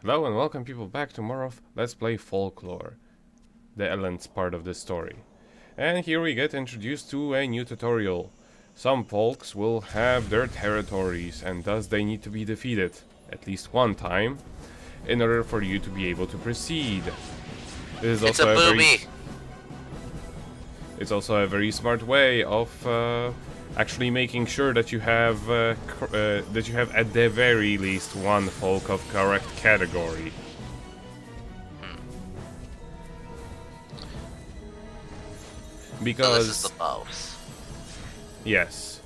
Hello and welcome people back to more of Let's Play Folklore, the Ellen's part of the story. And here we get introduced to a new tutorial. Some folks will have their territories and thus they need to be defeated, at least one time, in order for you to be able to proceed. This is It's a also booby. It's also a very smart way of actually making sure that you have at the very least one folk of correct category. So Because this is the boss. yes,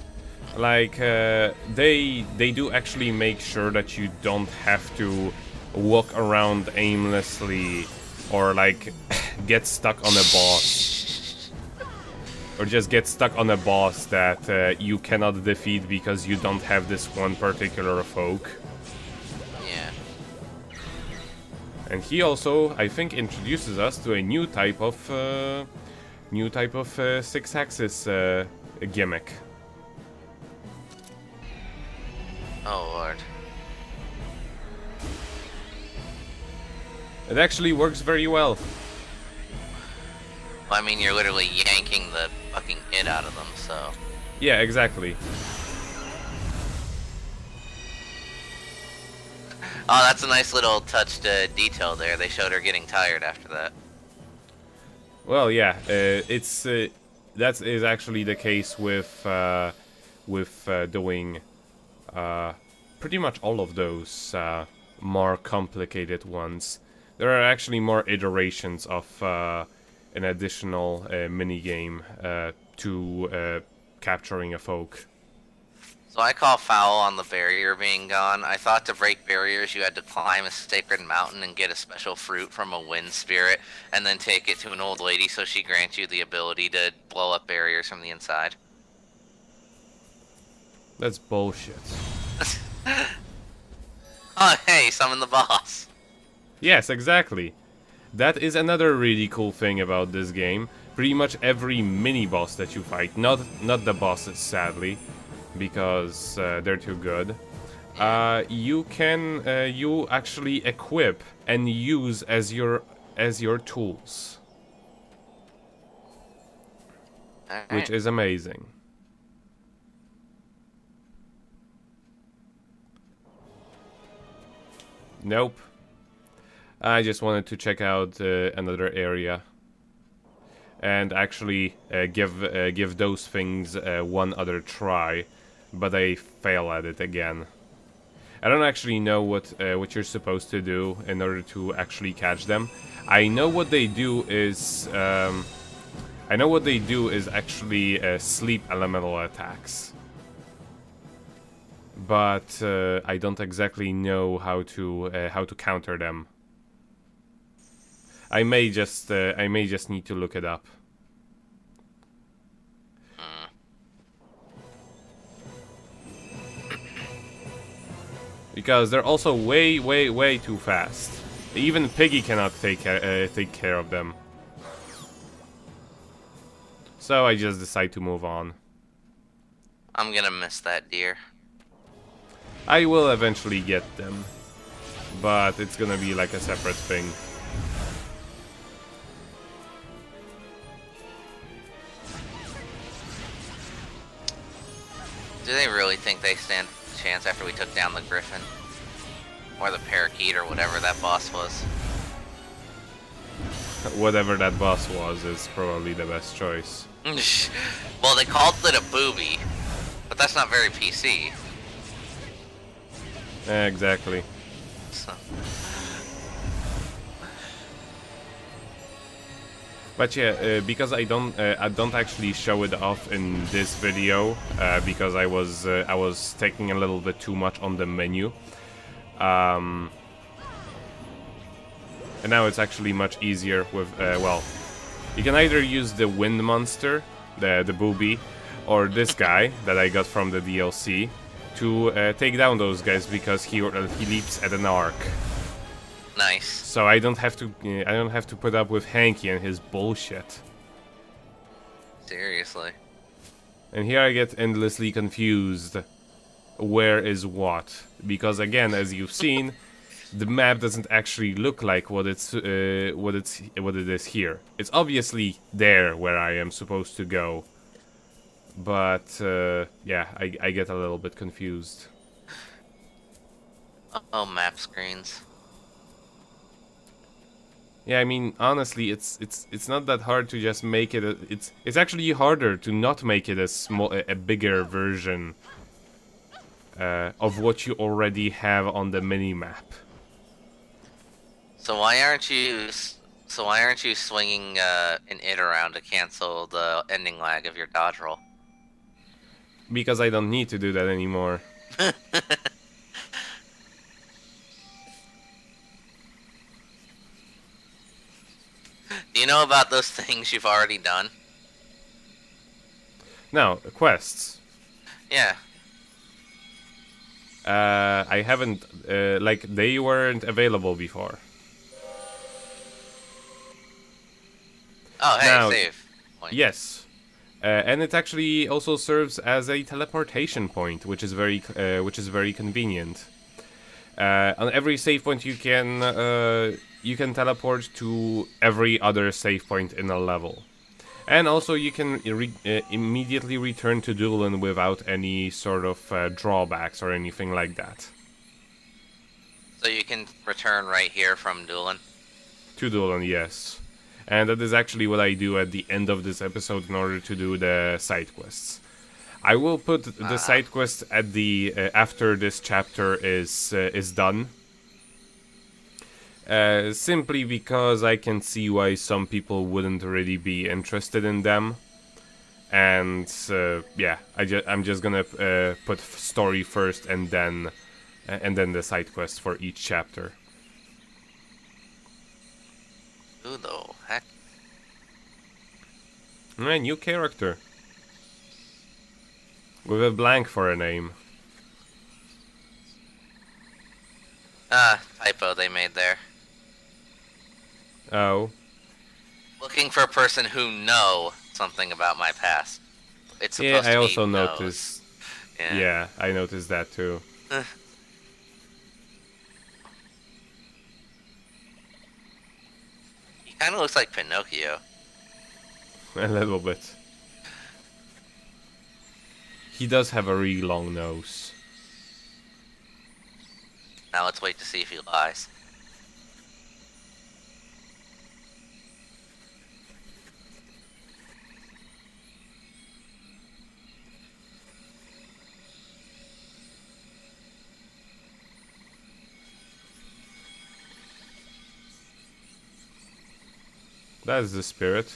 like they do actually make sure that you don't have to walk around aimlessly or like get stuck on a boss. Or just get stuck on a boss that you cannot defeat because you don't have this one particular folk. Yeah. And he also, I think, introduces us to a new type of six-axis gimmick. Oh lord. It actually works very well. Well, I mean, you're literally yanking the fucking it out of them, so. Yeah, exactly. Oh, that's a nice little touched detail there. They showed her getting tired after that. Well, yeah, that is actually the case with doing pretty much all of those more complicated ones. There are actually more iterations of an additional mini game to capturing a folk. So I call foul on the barrier being gone. I thought to break barriers you had to climb a sacred mountain and get a special fruit from a wind spirit and then take it to an old lady so she grants you the ability to blow up barriers from the inside. That's bullshit. Oh hey, summon the boss. Yes, exactly. That is another really cool thing about this game. Pretty much every mini boss that you fight, not the bosses sadly, because they're too good. You actually equip and use as your tools, which Alright. is amazing. Nope. I just wanted to check out another area and actually give those things one other try, but I fail at it again. I don't actually know what you're supposed to do in order to actually catch them. I know what they do is actually sleep elemental attacks, but I don't exactly know how to counter them. I may just need to look it up. Because they're also way too fast. Even Piggy cannot take care of them. So I just decide to move on. I'm gonna miss that deer. I will eventually get them, but it's gonna be like a separate thing. Do they really think they stand a chance after we took down the griffin? Or the parakeet or whatever that boss was? Whatever that boss was is probably the best choice. Well, they called it a booby, but that's not very PC. Exactly. So. But yeah, because I don't actually show it off in this video because I was taking a little bit too much on the menu, and now it's actually much easier with well, you can either use the wind monster, the booby, or this guy that I got from the DLC to take down those guys because he leaps at an arc. Nice. So I don't have to put up with Hanky and his bullshit. Seriously. And here I get endlessly confused. Where is what? Because again, as you've seen, the map doesn't actually look like what it is here. It's obviously there where I am supposed to go, but yeah, I get a little bit confused. Oh, map screens. Yeah, I mean, honestly, it's not that hard to just make it. It's actually harder to not make it a bigger version of what you already have on the mini map. So why aren't you? So why aren't you swinging an it around to cancel the ending lag of your dodge roll? Because I don't need to do that anymore. Do you know about those things you've already done? Now, quests. Yeah. I haven't, like, they weren't available before. Oh, hey, Now, save point. yes. And it actually also serves as a teleportation point, which is very convenient. On every save point, you can teleport to every other save point in a level, and also you can immediately return to Doolin without any sort of drawbacks or anything like that. So you can return right here from Doolin. To Doolin, yes. And that is actually what I do at the end of this episode in order to do the side quests. I will put the side quest at the after this chapter is done. Simply because I can see why some people wouldn't really be interested in them, and yeah, I'm just gonna put story first and then the side quest for each chapter. Who the heck? A new character with a blank for a name. Typo they made there. Oh. Looking for a person who know something about my past. It's Yeah, supposed I to be also knows. noticed. Yeah. Yeah, I noticed that too. He kind of looks like Pinocchio. A little bit. He does have a really long nose. Now let's wait to see if he lies. That is the spirit.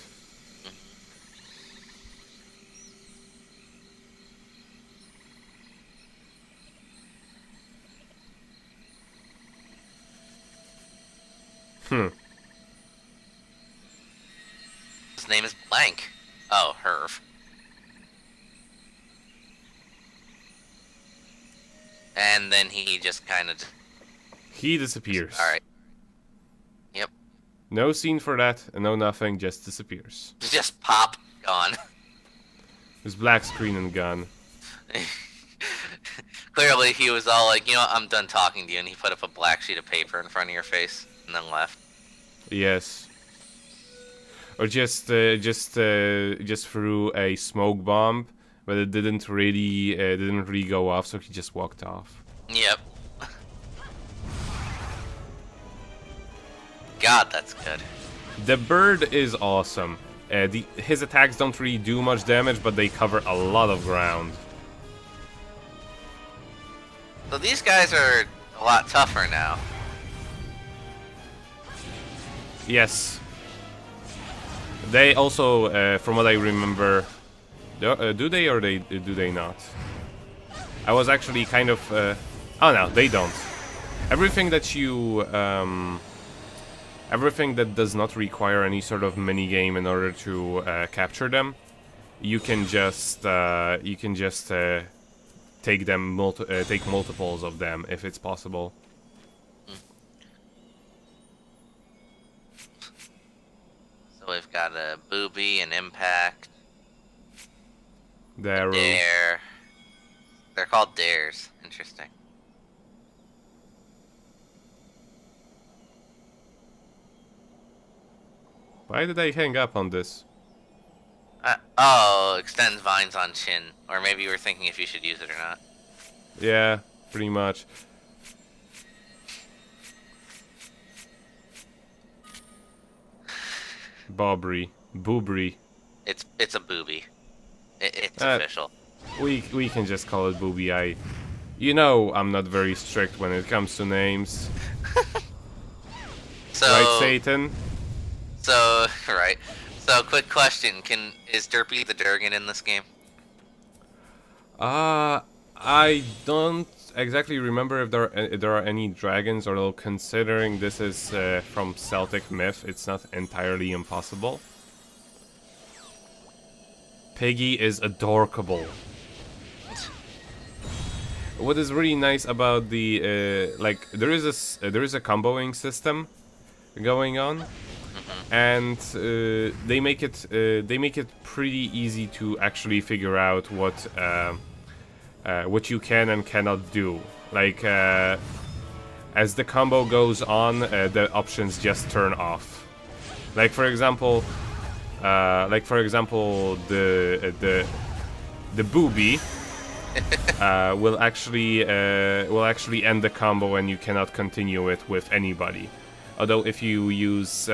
His name is Blank. Oh, Herv. And then he just kind of... He disappears. Alright. Yep. No scene for that, and no nothing, just disappears. Just pop. Gone. His black screen and gun. Clearly he was all like, you know what, I'm done talking to you, and he put up a black sheet of paper in front of your face, and then left. Yes. Or just threw a smoke bomb, but it didn't really go off, so he just walked off. Yep. God, that's good. The bird is awesome. His attacks don't really do much damage, but they cover a lot of ground. So these guys are a lot tougher now. Yes. They also, from what I remember, do they or do they not? I was actually kind of... oh no, they don't. Everything that you... everything that does not require any sort of minigame in order to capture them, you can just take them take multiples of them if it's possible. So we've got a booby, an impact, There. dare. They're called dares. Interesting. Why did I hang up on this? Oh, extends vines on chin. Or maybe you were thinking if you should use it or not. Yeah, pretty much. Boobry. It's a booby. It's Uh, official. we can just call it booby. You know I'm not very strict when it comes to names. So, Right, Satan? right. So, quick question: is Derpy the Durgan in this game? I don't exactly remember if there are any dragons, although considering this is from Celtic myth, it's not entirely impossible. Piggy is adorable. What is really nice about the like there is a comboing system going on, and they make it pretty easy to actually figure out what you can and cannot do. Like as the combo goes on, the options just turn off. Like for example, the booby will actually end the combo and you cannot continue it with anybody. Although if you use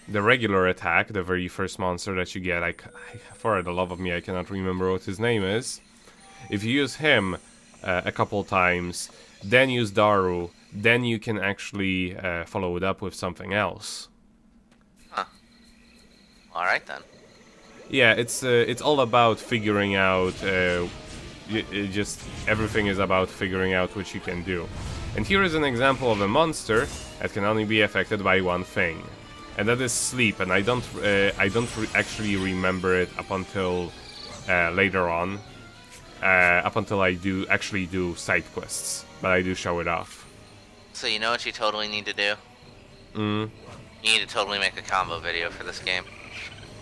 the regular attack, the very first monster that you get, for the love of me I cannot remember what his name is. If you use him a couple times, then use Daru, then you can actually follow it up with something else. Huh. All right then. Yeah, it's all about figuring out. Just everything is about figuring out what you can do. And here is an example of a monster that can only be affected by one thing, and that is sleep. And I don't actually remember it up until later on, up until I do side quests, but I do show it off. So you know what you totally need to do? You need to totally make a combo video for this game.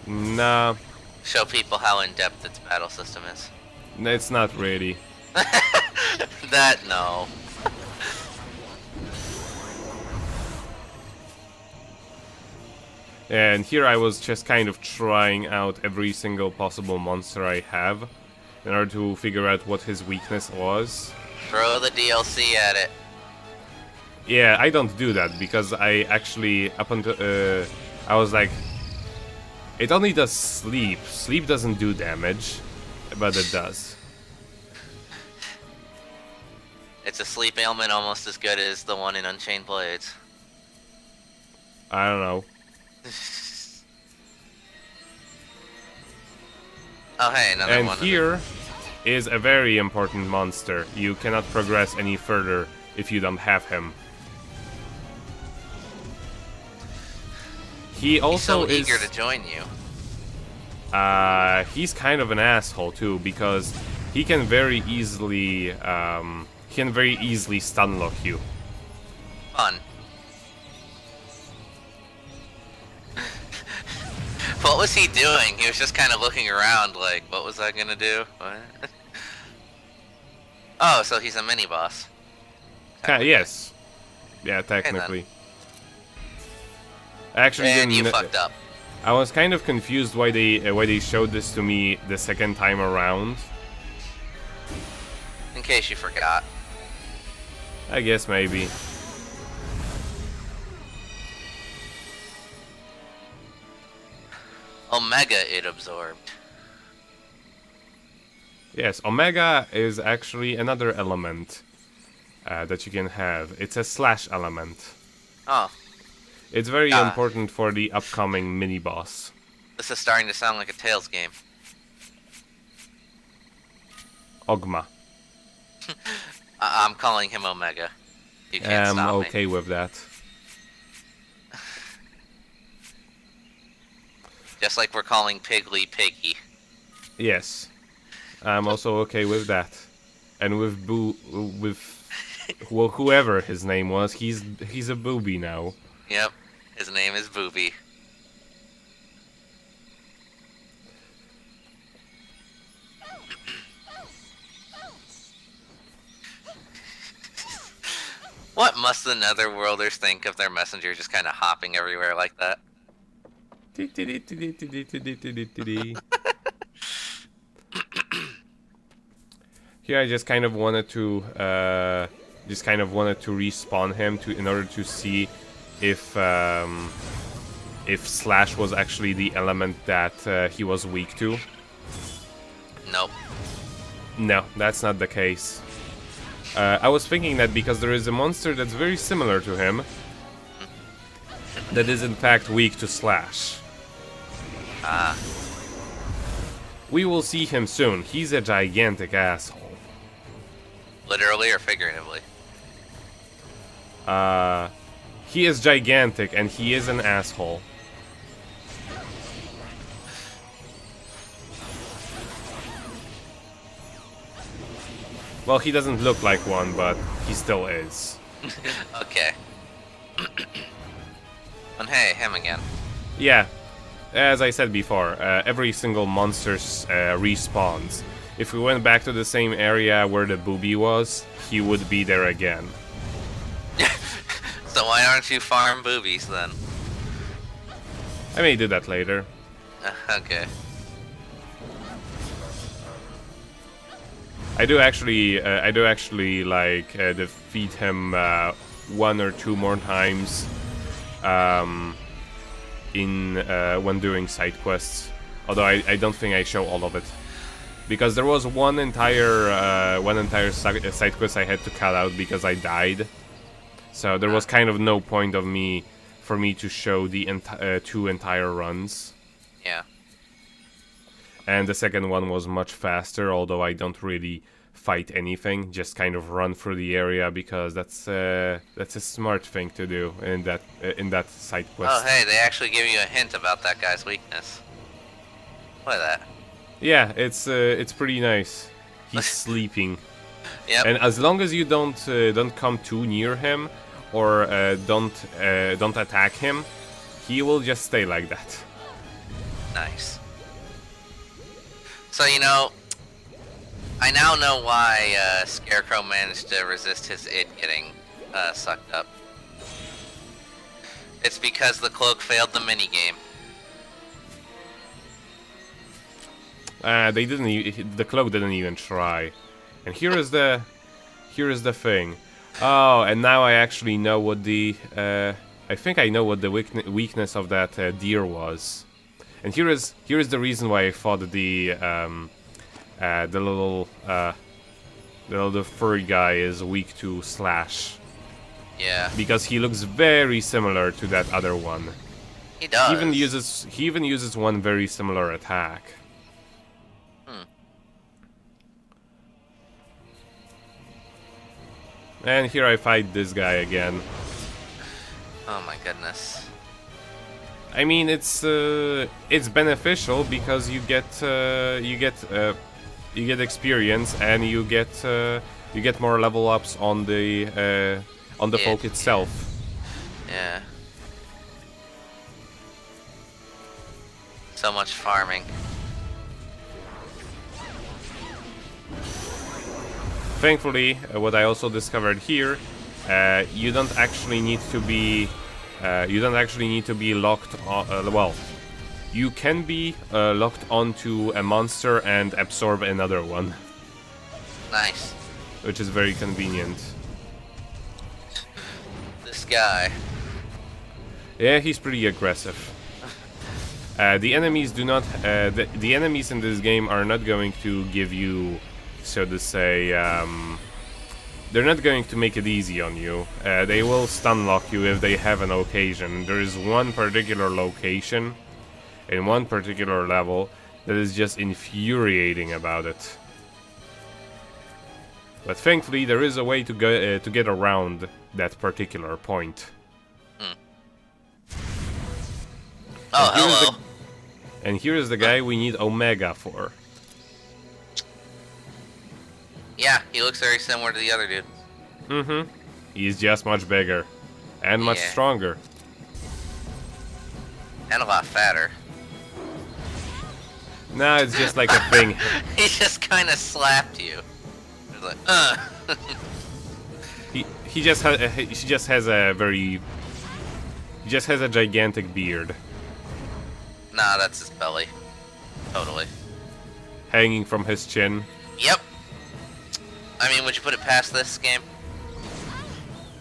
Nah, Show people how in-depth its battle system is. it's not really. No. And here I was just kind of trying out every single possible monster I have in order to figure out what his weakness was. Throw the DLC at it. Yeah, I don't do that because I actually up until I was like, it only does sleep. Sleep doesn't do damage, but it does. It's a sleep ailment almost as good as the one in Unchained Blades. I don't know. Oh hey, another And one. here is a very important monster. You cannot progress any further if you don't have him. He also He's so is eager to join you. he's kind of an asshole too, because he can very easily stun lock you. Fun. What was he doing? He was just kind of looking around like, what was I gonna do? What? Oh, so he's a mini boss. Yes. Yeah, technically. I actually And you didn't. fucked up. I was kind of confused why they showed this to me the second time around. In case you forgot. I guess maybe. Omega it absorbed. Yes, Omega is actually another element that you can have. It's a slash element. Oh, It's very Ah. important for the upcoming mini boss. this is starting to sound like a Tails game. Ogma. I'm calling him Omega. You can't I'm stop me. okay with that. Just like we're calling Piggly Piggy. Yes, I'm also okay with that. And with whoever his name was, he's a booby now. Yep, his name is Booby. What must the Netherworlders think of their messenger just kind of hopping everywhere like that? Here I just kind of wanted to respawn him in order to see if slash was actually the element that he was weak to. Nope. No, that's not the case. I was thinking that because there is a monster that's very similar to him that is in fact weak to slash. Ah. We will see him soon. He's a gigantic asshole. Literally or figuratively? He is gigantic and he is an asshole. Well, he doesn't look like one, but he still is. Okay. And hey, him again. Yeah, as I said before, every single monster respawns. If we went back to the same area where the booby was, he would be there again. So why aren't you farm boobies then? I may do that later. Okay. I do actually like defeat him one or two more times when doing side quests. Although I don't think I show all of it, because there was one entire side quest I had to cut out because I died. So there was kind of no point for me to show the two entire runs. Yeah. And the second one was much faster, although I don't really fight anything, just kind of run through the area because that's a smart thing to do in that side quest. Oh hey, they actually give you a hint about that guy's weakness. Look at that. Yeah, it's pretty nice. He's sleeping. Yep. And as long as you don't come too near him or don't attack him, he will just stay like that. Nice. So, you know, I now know why Scarecrow managed to resist his id getting sucked up. It's because the cloak failed the minigame. They didn't. The cloak didn't even try. And here is the thing. Oh, and now I actually know what the. I think I know what the weakness of that deer was. And here is the reason why I thought the little furry guy is weak to slash. Yeah. Because he looks very similar to that other one. He does. He even uses one very similar attack. And here I fight this guy again. Oh my goodness. I mean, it's beneficial because you get experience and you get more level ups on the folk itself. Yeah. So much farming. Thankfully, what I also discovered here, you don't actually need to be locked on. Well, you can be locked onto a monster and absorb another one. Nice. Which is very convenient. This guy. Yeah, he's pretty aggressive. The enemies do not. The enemies in this game are not going to give you, so to say, they're not going to make it easy on you. They will stun lock you if they have an occasion. There is one particular location in one particular level that is just infuriating about it. But thankfully, there is a way to go to get around that particular point. Oh, hello. And here is the guy we need Omega for. Yeah, he looks very similar to the other dude. Mm-hmm. He's just much bigger. And much stronger. And a lot fatter. No, it's just like a thing. He just kind of slapped you. He's like, He just has a very he just has a gigantic beard Nah, that's his belly. Totally. hanging from his chin. Yep. I mean, would you put it past this game?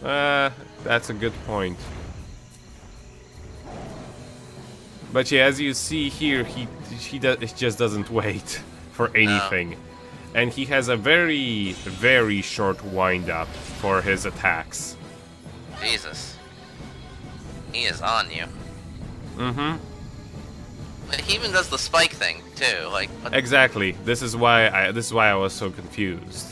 That's a good point. But yeah, as you see here, he just doesn't wait for anything. No. And he has a very, very short wind-up for his attacks. Jesus. He is on you. Mm-hmm. But he even does the spike thing, too. Like what? Exactly. This is why I was so confused.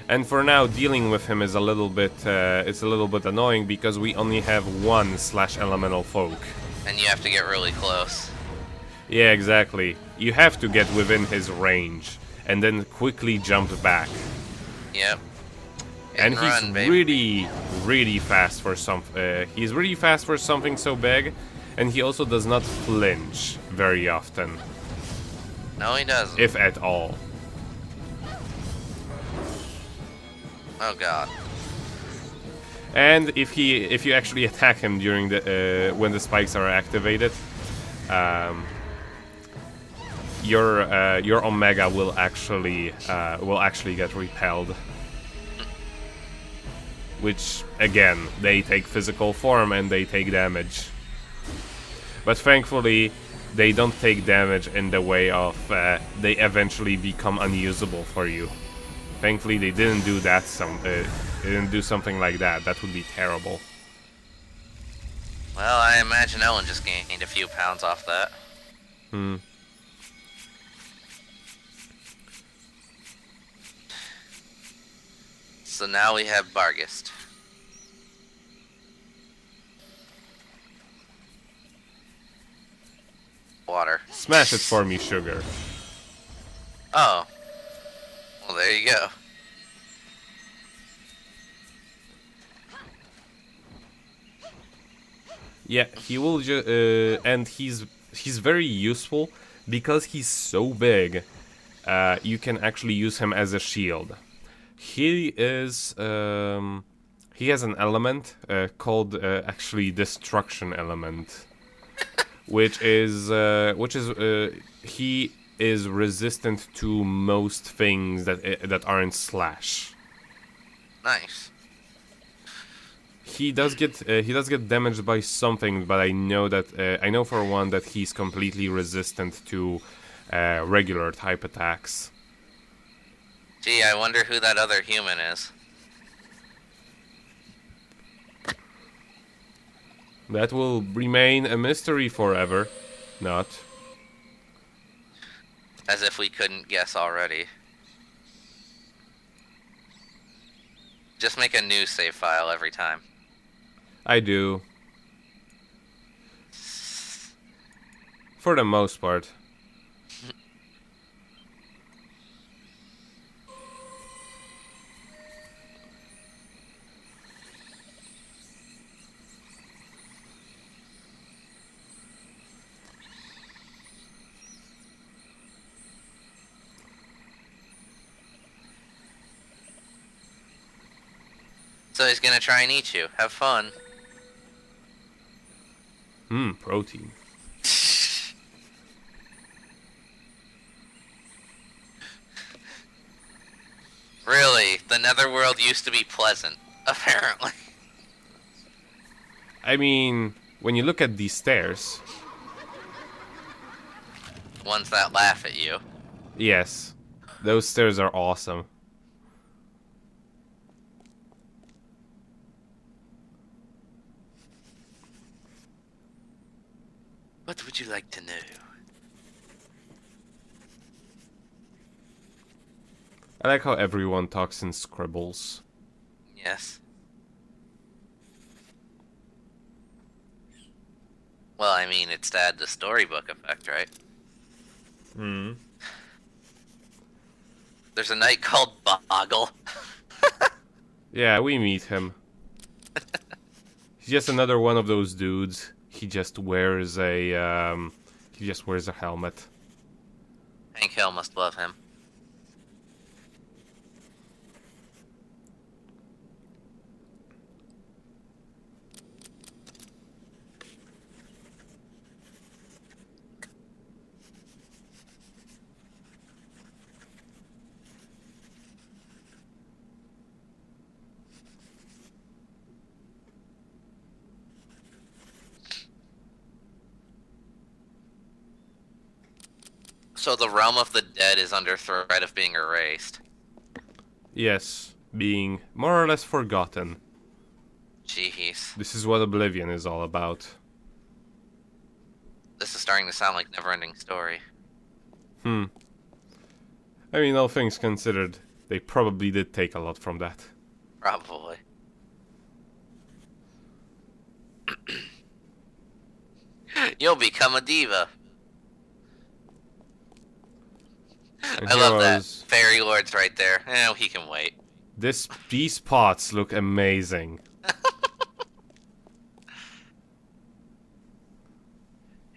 And for now, dealing with him is a little bit annoying because we only have one /elemental folk. And you have to get really close. Yeah, exactly. You have to get within his range and then quickly jump back. Yep. And he's really, really fast for he's really fast for something so big, and he also does not flinch very often. No, he doesn't. If at all. Oh god. And if you actually attack him during the when the spikes are activated, your Omega will actually get repelled. Which again, they take physical form and they take damage. But thankfully, they don't take damage in the way of they eventually become unusable for you. Thankfully, they didn't do that. They didn't do something like that. That would be terrible. Well, I imagine Ellen just gained a few pounds off that. Hmm. So now we have Barghest. Water. Smash it for me, sugar. Oh. Well, there you go. Yeah, he will and he's very useful because he's so big. You can actually use him as a shield. He is he has an element called actually destruction element, which is he is resistant to most things that aren't slash. Nice. He does get damaged by something, but I know for one that he's completely resistant to regular type attacks. Gee, I wonder who that other human is. That will remain a mystery forever. Not. As if we couldn't guess already. Just make a new save file every time. I do. For the most part. So he's gonna try and eat you. Have fun. Protein. Really, the netherworld used to be pleasant, apparently. I mean, when you look at these stairs... Ones that laugh at you. Yes. Those stairs are awesome. What would you like to know? I like how everyone talks in scribbles. Yes. Well, I mean, it's to add the storybook effect, right? Hmm. There's a knight called Boggle. Yeah, we meet him. He's just another one of those dudes. He just wears a helmet. Hank Hill must love him. So the realm of the dead is under threat of being erased. Yes, being more or less forgotten. Jeez. This is what Oblivion is all about. This is starting to sound like never-ending story. I mean, all things considered, they probably did take a lot from that. Probably. You'll become a diva. And I here love that. was- Fairy Lord's right there. He can wait. These pots look amazing.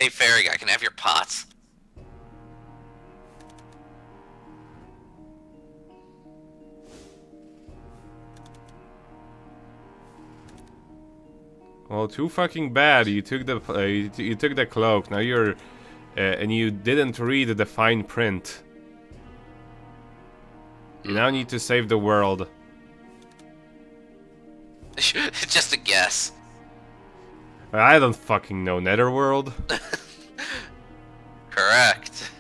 Hey, fairy guy, can I have your pots? Well, too fucking bad. You took the you took the cloak. Now you're and you didn't read the fine print. You now need to save the world. Just a guess. I don't fucking know, Netherworld. Correct.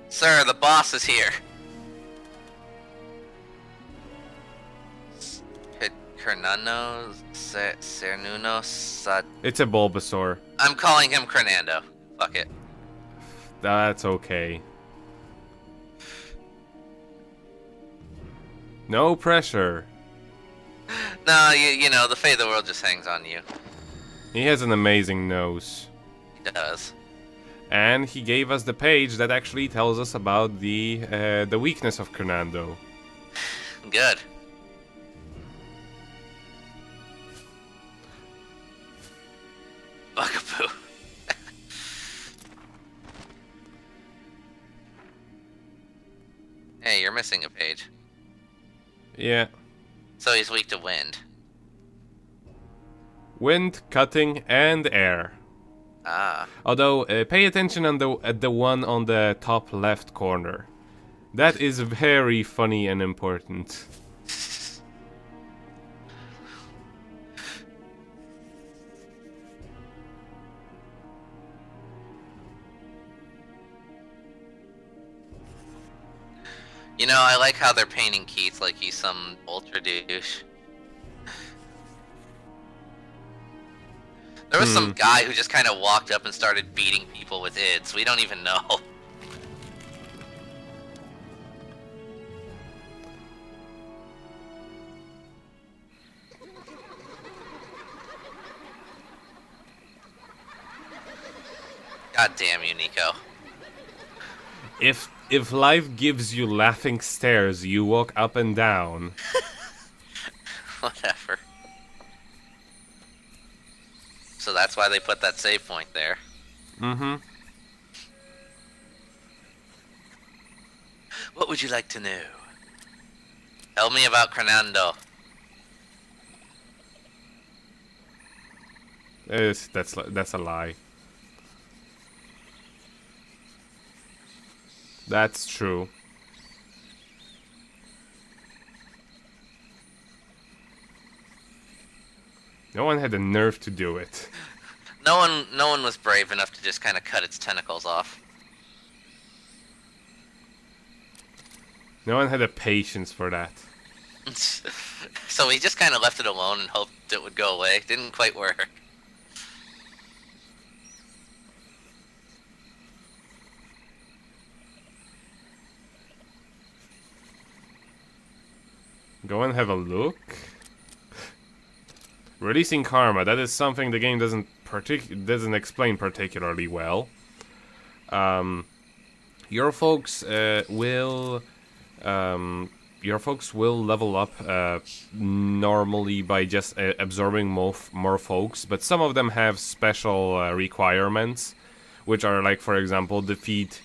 Sir, the boss is here. Cernano, Cernuno, It's a Bulbasaur. I'm calling him Cernando. Fuck it. That's okay. No pressure. No, you know, the fate of the world just hangs on you. He has an amazing nose. He does. And he gave us the page that actually tells us about the weakness of Cernando. Good. Bugaboo. Hey, you're missing a page. Yeah. So he's weak to wind. Wind, cutting, and air. Ah. Although, pay attention at the one on the top left corner. That is very funny and important. You know, I like how they're painting Keith like he's some ultra douche. There was some guy who just kind of walked up and started beating people with ids. We don't even know. God damn you, Nico. If life gives you laughing stairs, you walk up and down. Whatever. So that's why they put that save point there. Mm-hmm. What would you like to know? Tell me about Cernando. That's a lie. That's true. No one had the nerve to do it. No one was brave enough to just kind of cut its tentacles off. No one had the patience for that. So he just kind of left it alone and hoped it would go away. Didn't quite work. Go and have a look. Releasing karma. That is something the game doesn't explain particularly well. Your folks will level up normally by just absorbing more folks, but some of them have special requirements, which are like, for example, defeat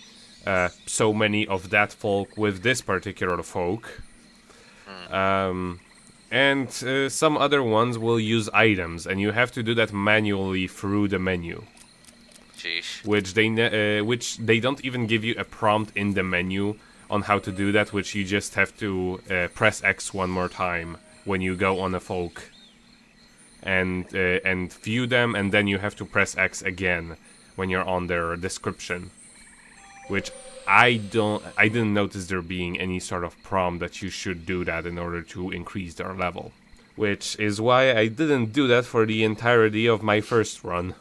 so many of that folk with this particular folk. And some other ones will use items, and you have to do that manually through the menu. Sheesh. Which they don't even give you a prompt in the menu on how to do that, which you just have to press X one more time when you go on a folk and view them, and then you have to press X again when you're on their description, which I didn't notice there being any sort of prompt that you should do that in order to increase their level, which is why I didn't do that for the entirety of my first run.